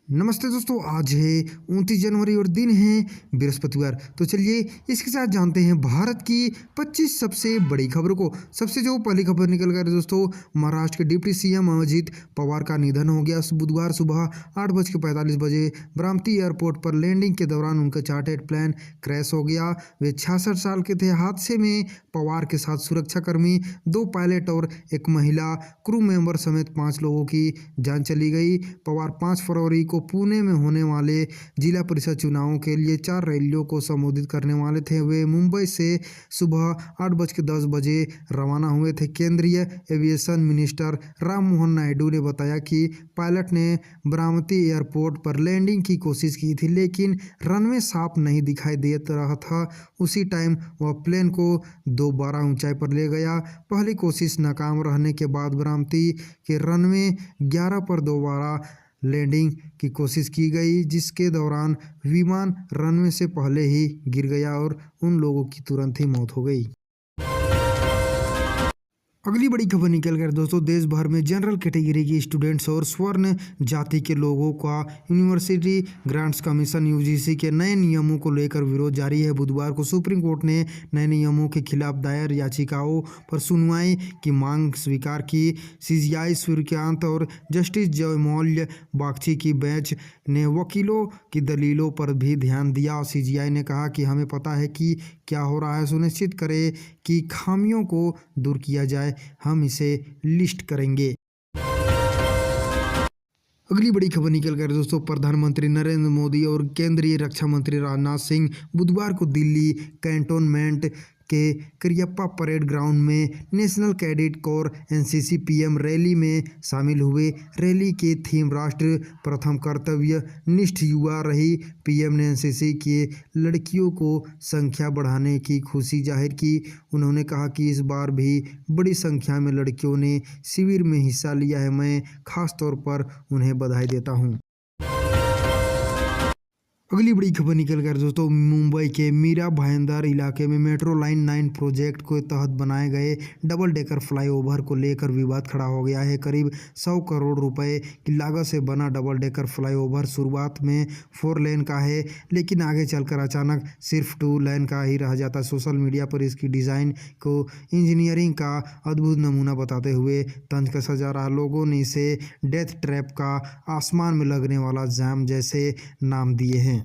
नमस्ते दोस्तों, आज है 29 जनवरी और दिन है बृहस्पतिवार। तो चलिए इसके साथ जानते हैं भारत की 25 सबसे बड़ी खबरों को। सबसे जो पहली खबर निकल कर दोस्तों, महाराष्ट्र के डिप्टी सीएम अजित पवार का निधन हो गया। बुधवार सुबह 8:45 बजे बारामती एयरपोर्ट पर लैंडिंग के दौरान उनका चार्टर्ड प्लेन क्रैश हो गया। वे 66 साल के थे। हादसे में पवार के साथ सुरक्षाकर्मी, 2 पायलट और एक महिला क्रू मेंबर समेत 5 लोगों की जान चली गई। पवार 5 फरवरी को पुणे में होने वाले जिला परिषद चुनावों के लिए 4 रैलियों को संबोधित करने वाले थे। वे मुंबई से सुबह 8:10 बजे रवाना हुए थे। केंद्रीय एविएशन मिनिस्टर राममोहन नायडू ने बताया कि पायलट ने बारामती एयरपोर्ट पर लैंडिंग की कोशिश की थी, लेकिन रनवे साफ नहीं दिखाई दे रहा था। उसी टाइम वह प्लेन को दोबारा ऊंचाई पर ले गया। पहली कोशिश नाकाम रहने के बाद बारामती के रनवे 11 पर दोबारा लैंडिंग की कोशिश की गई, जिसके दौरान विमान रनवे से पहले ही गिर गया और उन लोगों की तुरंत ही मौत हो गई। अगली बड़ी खबर निकल कर दोस्तों, देश भर में जनरल कैटेगरी के स्टूडेंट्स और स्वर्ण जाति के लोगों का यूनिवर्सिटी ग्रांट्स कमीशन यूजीसी के नए नियमों को लेकर विरोध जारी है। बुधवार को सुप्रीम कोर्ट ने नए नियमों के खिलाफ दायर याचिकाओं पर सुनवाई की मांग स्वीकार की। सीजीआई सूर्यकांत और जस्टिस जयमौल्य बागची की बेंच ने वकीलों की दलीलों पर भी ध्यान दिया। सीजीआई ने कहा कि हमें पता है कि क्या हो रहा है, सुनिश्चित करें कि खामियों को दूर किया जाए, हम इसे लिस्ट करेंगे। अगली बड़ी खबर निकल कर दोस्तों, प्रधानमंत्री नरेंद्र मोदी और केंद्रीय रक्षा मंत्री राजनाथ सिंह बुधवार को दिल्ली कैंटोनमेंट के करियप्पा परेड ग्राउंड में national cadet corps NCC PM rally में शामिल हुए। रैली के थीम राष्ट्र प्रथम कर्तव्य निष्ठ युवा रही। पीएम ने एनसीसी के लड़कियों को संख्या बढ़ाने की खुशी जाहिर की। उन्होंने कहा कि इस बार भी बड़ी संख्या में लड़कियों ने शिविर में हिस्सा लिया है। मैं खास तौर पर उन्हें बधाई देता हूं। अगली बड़ी खबर निकल कर दोस्तों, मुंबई के मीरा भाईंदर इलाके में मेट्रो लाइन 9 प्रोजेक्ट के तहत बनाए गए डबल डेकर फ्लाईओवर को लेकर विवाद खड़ा हो गया है। करीब 100 करोड़ रुपए की लागत से बना डबल डेकर फ्लाईओवर शुरुआत में 4 लेन का है, लेकिन आगे चलकर अचानक सिर्फ 2 लेन का ही रह जाता है। सोशल मीडिया पर इसकी डिज़ाइन को इंजीनियरिंग का अद्भुत नमूना बताते हुए तंज कसा जा रहा। लोगों ने इसे डेथ ट्रैप का आसमान में लगने वाला जाम जैसे नाम दिए हैं।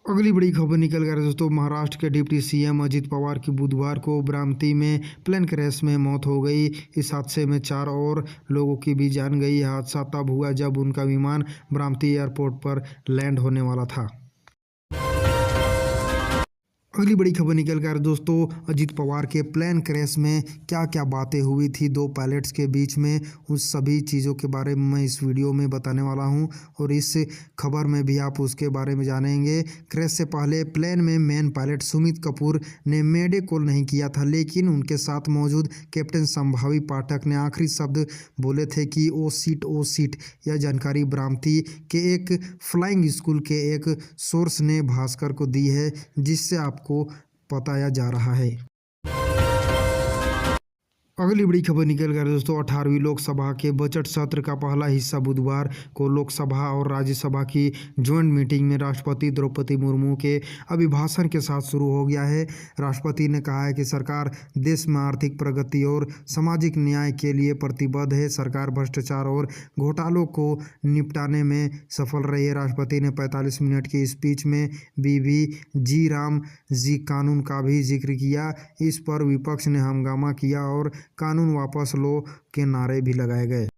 अगली बड़ी खबर निकल कर दोस्तों, महाराष्ट्र के डिप्टी सीएम अजित पवार की बुधवार को बारामती में प्लेन क्रैश में मौत हो गई। इस हादसे में 4 और लोगों की भी जान गई। हादसा तब हुआ जब उनका विमान बारामती एयरपोर्ट पर लैंड होने वाला था। अगली बड़ी खबर निकल कर दोस्तों, अजित पवार के प्लेन क्रैश में क्या क्या बातें हुई थी 2 पायलट्स के बीच में, उस सभी चीज़ों के बारे में मैं इस वीडियो में बताने वाला हूं और इस खबर में भी आप उसके बारे में जानेंगे। क्रैश से पहले प्लेन में मेन पायलट सुमित कपूर ने मेडे कॉल नहीं किया था, लेकिन उनके साथ मौजूद कैप्टन संभावी पाठक ने आखिरी शब्द बोले थे कि ओ सीट। यह जानकारी बारामती के एक फ्लाइंग स्कूल के एक सोर्स ने भास्कर को दी है, जिससे आपको बताया जा रहा है। अगली बड़ी खबर निकल कर दोस्तों, 18वीं लोकसभा के बजट सत्र का पहला हिस्सा बुधवार को लोकसभा और राज्यसभा की ज्वाइंट मीटिंग में राष्ट्रपति द्रौपदी मुर्मू के अभिभाषण के साथ शुरू हो गया है। राष्ट्रपति ने कहा है कि सरकार देश में आर्थिक प्रगति और सामाजिक न्याय के लिए प्रतिबद्ध है। सरकार भ्रष्टाचार और घोटालों को निपटाने में सफल रही है। राष्ट्रपति ने 45 मिनट की स्पीच में बीवी राम जी कानून का भी जिक्र किया। इस पर विपक्ष ने हंगामा किया और कानून वापस लो के नारे भी लगाए गए।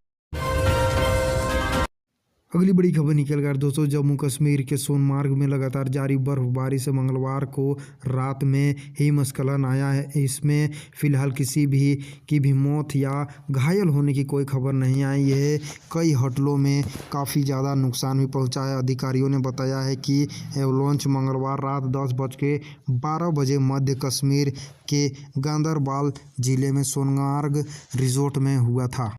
अगली बड़ी खबर निकल कर दोस्तों, जम्मू कश्मीर के सोनमार्ग में लगातार जारी बर्फबारी से मंगलवार को रात में हिमस्खलन आया है। इसमें फिलहाल किसी भी की भी मौत या घायल होने की कोई खबर नहीं आई है। कई होटलों में काफ़ी ज़्यादा नुकसान भी पहुंचा है। अधिकारियों ने बताया है कि एवलांच मंगलवार रात 10:12 बजे मध्य कश्मीर के गांदरबाल जिले में सोनमार्ग रिजोर्ट में हुआ था।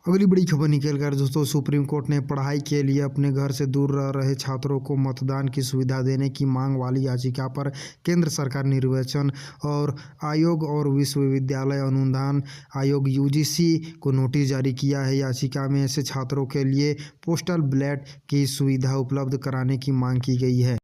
अगली बड़ी खबर निकल कर दोस्तों, सुप्रीम कोर्ट ने पढ़ाई के लिए अपने घर से दूर रह रहे छात्रों को मतदान की सुविधा देने की मांग वाली याचिका पर केंद्र सरकार निर्वाचन और आयोग और विश्वविद्यालय अनुदान आयोग यूजीसी को नोटिस जारी किया है। याचिका में ऐसे छात्रों के लिए पोस्टल बैलेट की सुविधा उपलब्ध कराने की मांग की गई है।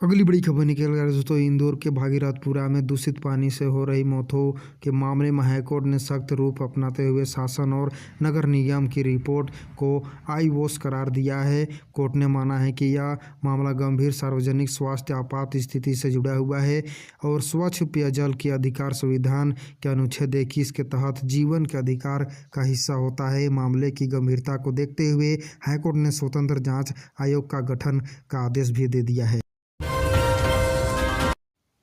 अगली बड़ी खबर निकल कर दोस्तों, इंदौर के भागीरथपुरा में दूषित पानी से हो रही मौतों के मामले में हाईकोर्ट ने सख्त रूप अपनाते हुए शासन और नगर निगम की रिपोर्ट को आई वॉश करार दिया है। कोर्ट ने माना है कि यह मामला गंभीर सार्वजनिक स्वास्थ्य आपात स्थिति से जुड़ा हुआ है और स्वच्छ पेयजल के अधिकार संविधान के अनुच्छेद 21 के तहत जीवन के अधिकार का हिस्सा होता है। मामले की गंभीरता को देखते हुए हाईकोर्ट ने स्वतंत्र जाँच आयोग का गठन का आदेश भी दे दिया है।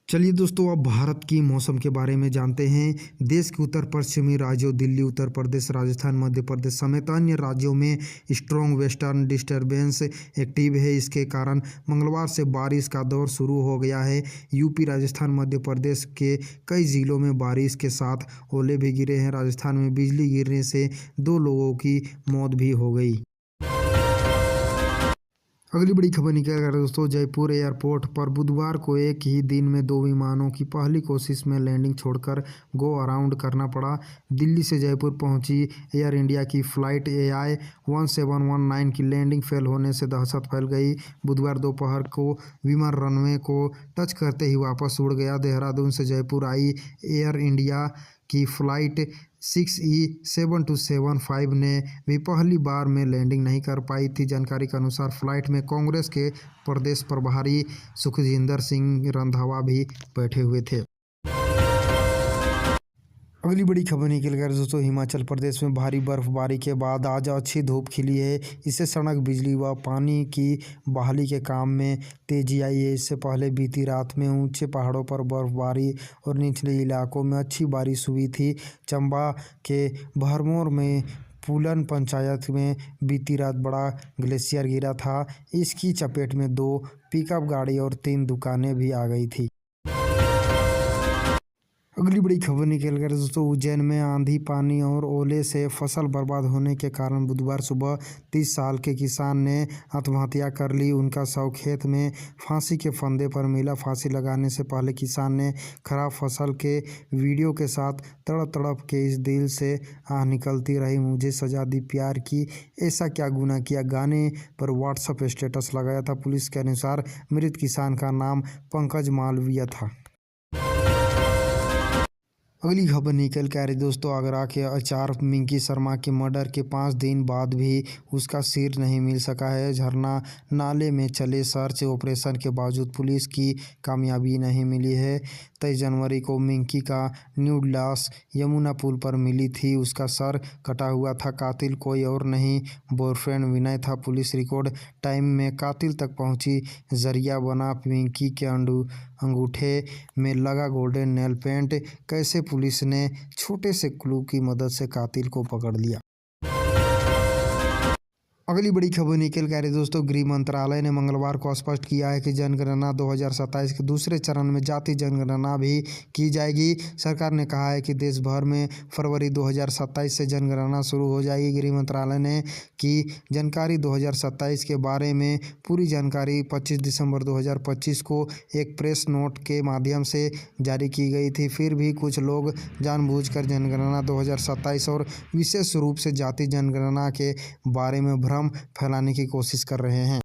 चलिए दोस्तों, अब भारत की मौसम के बारे में जानते हैं। देश के उत्तर पश्चिमी राज्यों दिल्ली, उत्तर प्रदेश, राजस्थान, मध्य प्रदेश समेत अन्य राज्यों में स्ट्रॉन्ग वेस्टर्न डिस्टर्बेंस एक्टिव है। इसके कारण मंगलवार से बारिश का दौर शुरू हो गया है। यूपी, राजस्थान, मध्य प्रदेश के कई जिलों में बारिश के साथ ओले भी गिरे हैं। राजस्थान में बिजली गिरने से 2 लोगों की मौत भी हो गई। अगली बड़ी खबर निकल कर दोस्तों, जयपुर एयरपोर्ट पर बुधवार को एक ही दिन में 2 विमानों की पहली कोशिश में लैंडिंग छोड़कर गो अराउंड करना पड़ा। दिल्ली से जयपुर पहुंची एयर इंडिया की फ्लाइट AI 1719 की लैंडिंग फेल होने से दहशत फैल गई। बुधवार दोपहर को विमान रनवे को टच करते ही वापस उड़ गया। देहरादून से जयपुर आई एयर इंडिया की फ्लाइट 6E7275 ने भी पहली बार में लैंडिंग नहीं कर पाई थी। जानकारी के अनुसार फ्लाइट में कांग्रेस के प्रदेश प्रभारी सुखजिंदर सिंह रंधावा भी बैठे हुए थे। अगली बड़ी खबर निकल कर दोस्तों, हिमाचल प्रदेश में भारी बर्फबारी के बाद आज अच्छी धूप खिली है। इससे सड़क, बिजली व पानी की बहाली के काम में तेजी आई है। इससे पहले बीती रात में ऊंचे पहाड़ों पर बर्फबारी और निचले इलाकों में अच्छी बारिश हुई थी। चंबा के भरमौर में पुलन पंचायत में बीती रात बड़ा ग्लेशियर गिरा था। इसकी चपेट में 2 पिकअप गाड़ी और 3 दुकानें भी आ गई थी। अगली बड़ी खबर निकल कर दोस्तों, उज्जैन में आंधी, पानी और ओले से फसल बर्बाद होने के कारण बुधवार सुबह 30 साल के किसान ने आत्महत्या कर ली। उनका शव खेत में फांसी के फंदे पर मिला। फांसी लगाने से पहले किसान ने खराब फसल के वीडियो के साथ तड़प तड़प के इस दिल से आह निकलती रही, मुझे सजा दी प्यार की, ऐसा क्या गुनाह किया, गाने पर व्हाट्सएप स्टेटस लगाया था। पुलिस के अनुसार मृत किसान का नाम पंकज मालवीय था। अगली खबर निकल के आ रही दोस्तों, आगरा के आचार मिंकी शर्मा के मर्डर के 5 दिन बाद भी उसका सिर नहीं मिल सका है। झरना नाले में चले सर्च ऑपरेशन के बावजूद पुलिस की कामयाबी नहीं मिली है। 23 जनवरी को मिंकी का न्यूड लाश यमुना पुल पर मिली थी। उसका सर कटा हुआ था। कातिल कोई और नहीं, बॉयफ्रेंड विनय था। पुलिस रिकॉर्ड टाइम में कातिल तक पहुंची। जरिया बना मिंकी के अंगूठे में लगा गोल्डन नेल पेंट। कैसे पुलिस ने छोटे से क्लू की मदद से कातिल को पकड़ लिया। अगली बड़ी खबर निकल के आ रही दोस्तों, गृह मंत्रालय ने मंगलवार को स्पष्ट किया है कि जनगणना 2027 के दूसरे चरण में जाति जनगणना भी की जाएगी। सरकार ने कहा है कि देश भर में फरवरी 2027 से जनगणना शुरू हो जाएगी। गृह मंत्रालय ने की जानकारी 2027 के बारे में पूरी जानकारी 25 दिसंबर 2025 को एक प्रेस नोट के माध्यम से जारी की गई थी। फिर भी कुछ लोग जानबूझकर जनगणना 2027 और विशेष रूप से जाति जनगणना के बारे में भ्रम फैलाने की कोशिश कर रहे हैं।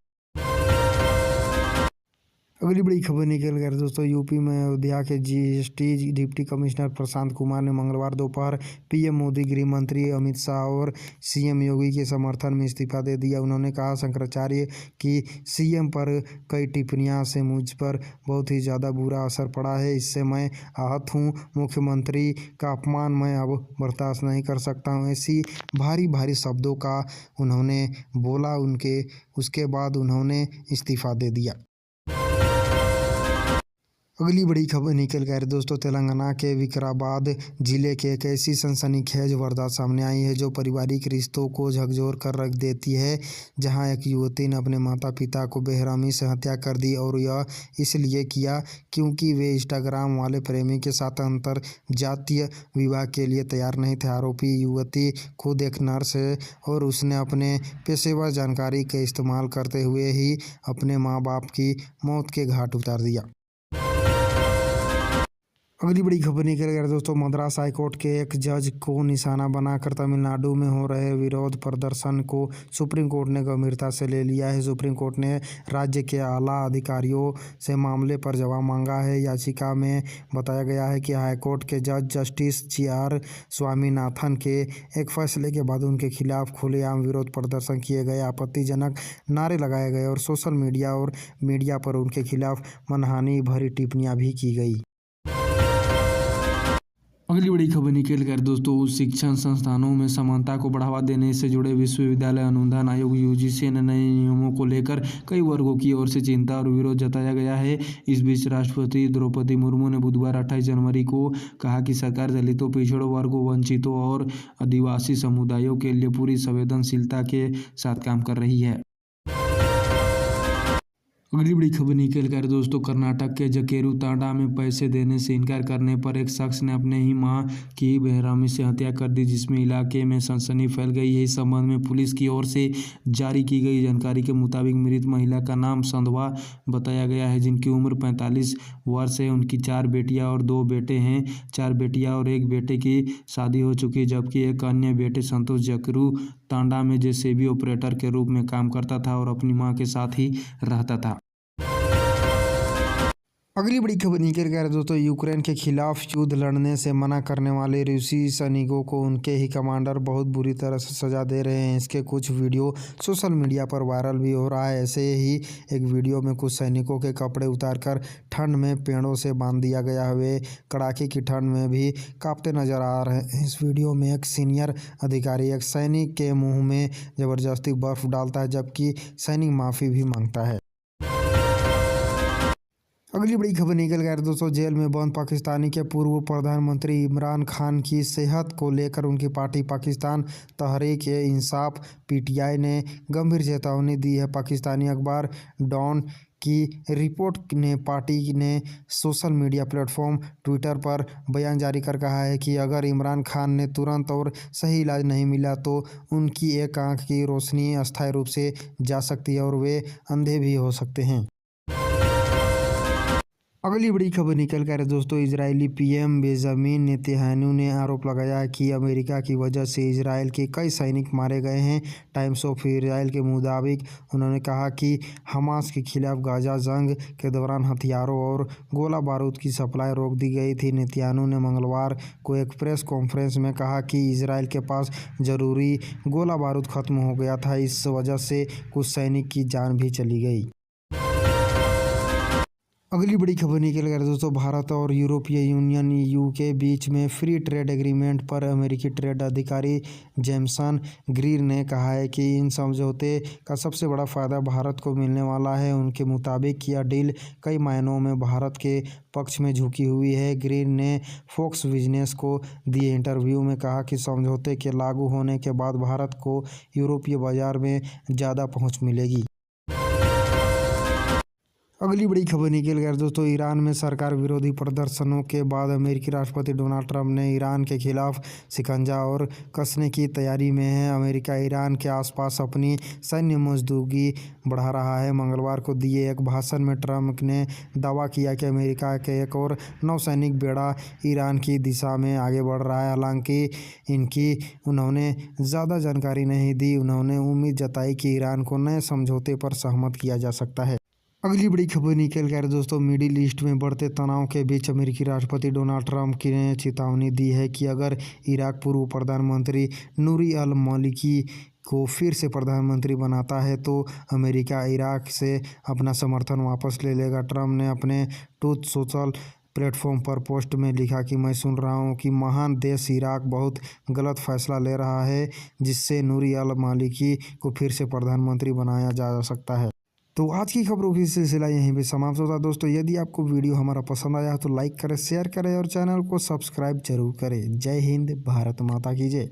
अगली बड़ी खबर निकल कर दोस्तों, यूपी में अयोध्या के GST deputy commissioner Prashant Kumar ने मंगलवार दोपहर PM मोदी, गृह मंत्री अमित शाह और CM योगी के समर्थन में इस्तीफा दे दिया। उन्होंने कहा, शंकराचार्य की CM पर कई टिप्पणियां से मुझ पर बहुत ही ज़्यादा बुरा असर पड़ा है। इससे मैं आहत हूँ। मुख्यमंत्री का अपमान मैं अब बर्दाश्त नहीं कर सकता हूँ। ऐसी भारी भारी शब्दों का उन्होंने बोला। उसके बाद उन्होंने इस्तीफा दे दिया। अगली बड़ी खबर निकल कर दोस्तों तेलंगाना के विकाराबाद जिले के एक ऐसी सनसनीखेज वारदात सामने आई है जो पारिवारिक रिश्तों को झकझोर कर रख देती है। जहां एक युवती ने अपने माता पिता को बेरहमी से हत्या कर दी और यह इसलिए किया क्योंकि वे इंस्टाग्राम वाले प्रेमी के साथ अंतर जातीय विवाह के लिए तैयार नहीं थे। आरोपी युवती खुद एक नर्स है और उसने अपने पेशेवर जानकारी का इस्तेमाल करते हुए ही अपने माँ बाप की मौत के घाट उतार दिया। अगली बड़ी खबर निकल गया दोस्तों मद्रास हाईकोर्ट के एक जज को निशाना बनाकर तमिलनाडु में हो रहे विरोध प्रदर्शन को सुप्रीम कोर्ट ने गंभीरता से ले लिया है। सुप्रीम कोर्ट ने राज्य के आला अधिकारियों से मामले पर जवाब मांगा है। याचिका में बताया गया है कि हाईकोर्ट के जज जस्टिस जी.आर. स्वामीनाथन के एक फैसले के बाद उनके खिलाफ खुलेआम विरोध प्रदर्शन किए गए, आपत्तिजनक नारे लगाए गए और सोशल मीडिया और मीडिया पर उनके खिलाफ मानहानि भरी टिप्पणियां भी की गई। अगली बड़ी खबर निकल कर दोस्तों शिक्षण संस्थानों में समानता को बढ़ावा देने से जुड़े विश्वविद्यालय अनुदान आयोग यूजीसी ने नए नियमों को लेकर कई वर्गों की ओर से चिंता और विरोध जताया गया है। इस बीच राष्ट्रपति द्रौपदी मुर्मू ने बुधवार 28 जनवरी को कहा कि सरकार दलितों, पिछड़ों वर्गों, वंचितों और आदिवासी समुदायों के लिए पूरी संवेदनशीलता के साथ काम कर रही है। अगली बड़ी खबर निकल कर दोस्तों कर्नाटक के जकेरू तांडा में पैसे देने से इनकार करने पर एक शख्स ने अपने ही मां की बेरहमी से हत्या कर दी, जिसमें इलाके में सनसनी फैल गई है। इस संबंध में पुलिस की ओर से जारी की गई जानकारी के मुताबिक मृत महिला का नाम संधवा बताया गया है, जिनकी उम्र 45 वर्ष है। उनकी 4 बेटियां और 2 बेटे हैं। 4 बेटियां और 1 बेटे की शादी हो चुकी है, जबकि एक अन्य बेटे संतोष जकेरू तांडा में जेसीबी ऑपरेटर के रूप में काम करता था और अपनी मां के साथ ही रहता था। अगली बड़ी खबर निकल कर दोस्तों यूक्रेन के खिलाफ युद्ध लड़ने से मना करने वाले रूसी सैनिकों को उनके ही कमांडर बहुत बुरी तरह से सजा दे रहे हैं। इसके कुछ वीडियो सोशल मीडिया पर वायरल भी हो रहा है। ऐसे ही एक वीडियो में कुछ सैनिकों के कपड़े उतारकर ठंड में पेड़ों से बांध दिया गया है। वे कड़ाके की ठंड में भी कांपते नजर आ रहे हैं। इस वीडियो में एक सीनियर अधिकारी एक सैनिक के मुँह में जबरदस्ती बर्फ डालता है, जबकि सैनिक माफ़ी भी मांगता है। अगली बड़ी खबर निकल गया दोस्तों जेल में बंद पाकिस्तानी के पूर्व प्रधानमंत्री इमरान खान की सेहत को लेकर उनकी पार्टी पाकिस्तान तहरीक-ए-इंसाफ पीटीआई ने गंभीर चेतावनी दी है। पाकिस्तानी अखबार डॉन की रिपोर्ट ने पार्टी ने सोशल मीडिया प्लेटफॉर्म ट्विटर पर बयान जारी कर कहा है कि अगर इमरान खान ने तुरंत और सही इलाज नहीं मिला तो उनकी एक आंख की रोशनी अस्थायी रूप से जा सकती है और वे अंधे भी हो सकते हैं। अगली बड़ी खबर निकल कर दोस्तों इजरायली पीएम बेंजामिन नेतन्याहू ने आरोप लगाया है कि अमेरिका की वजह से इजरायल के कई सैनिक मारे गए हैं। टाइम्स ऑफ इजरायल के मुताबिक उन्होंने कहा कि हमास के खिलाफ गाजा जंग के दौरान हथियारों और गोला बारूद की सप्लाई रोक दी गई थी। नेतन्याहू ने मंगलवार को एक प्रेस कॉन्फ्रेंस में कहा कि इजरायल के पास जरूरी गोला बारूद खत्म हो गया था, इस वजह से कुछ सैनिक की जान भी चली गई। अगली बड़ी खबर निकल कर दोस्तों भारत और यूरोपीय यूनियन ईयू के बीच में फ्री ट्रेड एग्रीमेंट पर अमेरिकी ट्रेड अधिकारी जेमसन ग्रीर ने कहा है कि इन समझौते का सबसे बड़ा फायदा भारत को मिलने वाला है। उनके मुताबिक यह डील कई मायनों में भारत के पक्ष में झुकी हुई है। ग्रीर ने फॉक्स बिजनेस को दिए इंटरव्यू में कहा कि समझौते के लागू होने के बाद भारत को यूरोपीय बाजार में ज़्यादा पहुँच मिलेगी। अगली बड़ी खबर निकल गया दोस्तों ईरान में सरकार विरोधी प्रदर्शनों के बाद अमेरिकी राष्ट्रपति डोनाल्ड ट्रंप ने ईरान के खिलाफ शिकंजा और कसने की तैयारी में है। अमेरिका ईरान के आसपास अपनी सैन्य मौजूदगी बढ़ा रहा है। मंगलवार को दिए एक भाषण में ट्रंप ने दावा किया कि अमेरिका के एक और नौसैनिक बेड़ा ईरान की दिशा में आगे बढ़ रहा है। हालांकि उन्होंने ज़्यादा जानकारी नहीं दी। उन्होंने उम्मीद जताई कि ईरान को नए समझौते पर सहमत किया जा सकता है। अगली बड़ी खबर निकल कर दोस्तों मिडिल ईस्ट में बढ़ते तनाव के बीच अमेरिकी राष्ट्रपति डोनाल्ड ट्रंप ने चेतावनी दी है कि अगर इराक पूर्व प्रधानमंत्री नूरी अल मालिकी को फिर से प्रधानमंत्री बनाता है तो अमेरिका इराक से अपना समर्थन वापस ले लेगा। ट्रंप ने अपने ट्रूथ सोशल प्लेटफॉर्म पर पोस्ट में लिखा कि मैं सुन रहा हूं कि महान देश इराक बहुत गलत फैसला ले रहा है जिससे नूरी अल मालिकी को फिर से प्रधानमंत्री बनाया जा सकता है। तो आज की खबरों की सिलसिला यहीं पे समाप्त होता है दोस्तों। यदि आपको वीडियो हमारा पसंद आया तो लाइक करें, शेयर करें और चैनल को सब्सक्राइब जरूर करें। जय हिंद, भारत माता की जय।